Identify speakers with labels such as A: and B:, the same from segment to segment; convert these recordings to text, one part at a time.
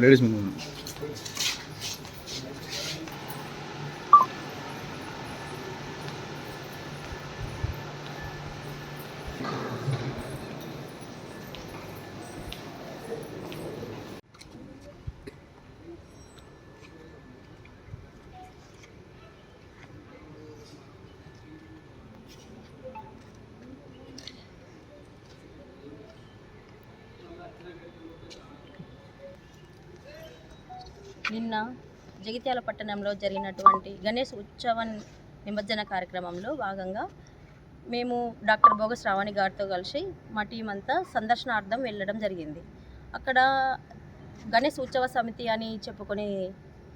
A: Ladies ముందు
B: నిన్న జగిత్యాల పట్టణంలో జరిగినటువంటి గణేష్ ఉత్సవ నిమజ్జన కార్యక్రమంలో భాగంగా మేము డాక్టర్ భోగ శ్రావణి గారితో కలిసి మా టీం అంతా సందర్శనార్థం వెళ్ళడం జరిగింది. అక్కడ గణేష్ ఉత్సవ సమితి అని చెప్పుకొని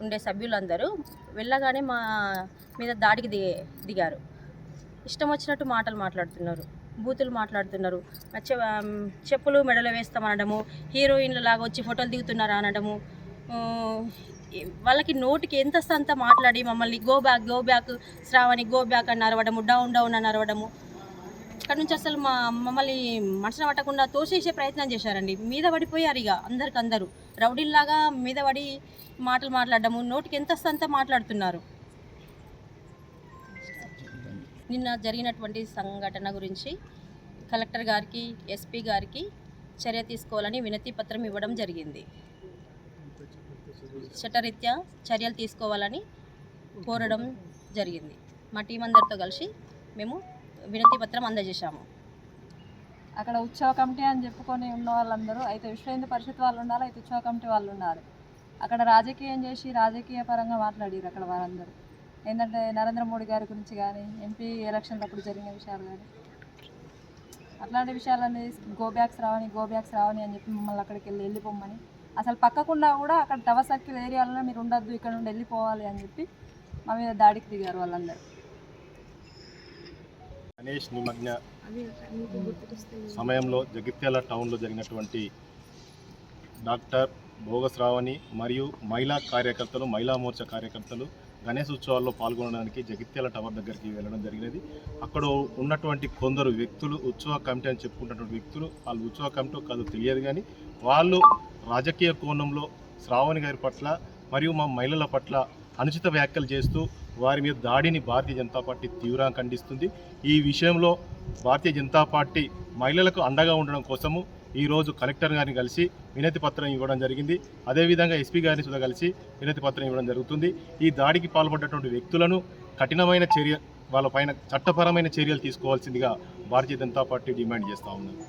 B: ఉండే సభ్యులందరూ వెళ్ళగానే మా మీద దాడికి దిగారు. ఇష్టం వచ్చినట్టు మాటలు మాట్లాడుతున్నారు, బూతులు మాట్లాడుతున్నారు. చెప్పులు మెడలో వేస్తామనడము, హీరోయిన్ల లాగా వచ్చి ఫోటోలు దిగుతున్నారా అనడము, వాళ్ళకి నోటికి ఎంత అంత మాట్లాడి మమ్మల్ని go back Sravani go back అని అరవడము, డౌన్ అని అరవడము. అక్కడ నుంచి అసలు మమ్మల్ని మనసున పట్టకుండా తోసేసే ప్రయత్నం చేశారండి. మీద పడిపోయారు ఇక అందరు రౌడీల్లాగా మీద పడి మాటలు మాట్లాడడము, నోటికి ఎంత అంత మాట్లాడుతున్నారు. నిన్న జరిగినటువంటి సంఘటన గురించి కలెక్టర్ గారికి, ఎస్పీ గారికి చర్య తీసుకోవాలని వినతి పత్రం ఇవ్వడం జరిగింది. చట్టరీత్యా చర్యలు తీసుకోవాలని కోరడం జరిగింది. మా టీం అందరితో కలిసి మేము వినతి పత్రం అందజేశాము.
C: అక్కడ ఉత్సవ కమిటీ అని చెప్పుకొని ఉన్న వాళ్ళందరూ అయితే విశ్వ హిందూ పరిషత్ వాళ్ళు ఉండాలి, అయితే ఉత్సవ కమిటీ వాళ్ళు ఉన్నారు. అక్కడ రాజకీయం చేసి రాజకీయ పరంగా మాట్లాడారు అక్కడ వారందరూ. ఏంటంటే నరేంద్ర మోడీ గారి గురించి కానీ, ఎంపీ ఎలక్షన్లు అప్పుడు జరిగిన విషయాలు కానీ, అట్లాంటి విషయాలన్నీ గో బ్యాక్స్ రావని అని చెప్పి మమ్మల్ని అక్కడికి వెళ్ళిపోమని, అసలు పక్కకుండా కూడా అక్కడ టవర్ సర్కిల్ ఏరియాలో మీరు ఉండొద్దు, ఇక్కడ నుండి వెళ్ళిపోవాలి అని చెప్పి మా మీద దాడికి దిగారు వాళ్ళందరూ.
D: గణేష్ నిమజ్జన సమయంలో జగిత్యాల టౌన్లో జరిగినటువంటి డాక్టర్ భోగ శ్రావణి మరియు మహిళా మోర్చా కార్యకర్తలు గణేష్ ఉత్సవాల్లో పాల్గొనడానికి జగిత్యాల టవర్ దగ్గరికి వెళ్ళడం జరిగినది. అక్కడ ఉన్నటువంటి కొందరు వ్యక్తులు, ఉత్సవ కమిటీ అని చెప్పుకున్నటువంటి వ్యక్తులు, వాళ్ళు ఉత్సవ కమిటీ కాదు తెలియదు కానీ వాళ్ళు రాజకీయ కోణంలో శ్రావణి గారి పట్ల మరియు మా మహిళల పట్ల అనుచిత వ్యాఖ్యలు చేస్తూ వారి మీద దాడిని భారతీయ జనతా పార్టీ తీవ్రంగా ఖండిస్తుంది. ఈ విషయంలో భారతీయ జనతా పార్టీ మహిళలకు అండగా ఉండడం కోసము ఈరోజు కలెక్టర్ గారిని కలిసి వినతి పత్రం ఇవ్వడం జరిగింది. అదేవిధంగా ఎస్పీ గారిని కూడా కలిసి వినతి పత్రం ఇవ్వడం జరుగుతుంది. ఈ దాడికి పాల్పడ్డటువంటి వ్యక్తులను కఠినమైన వాళ్ళపైన చట్టపరమైన చర్యలు తీసుకోవాల్సిందిగా భారతీయ జనతా పార్టీ డిమాండ్ చేస్తూ ఉన్నది.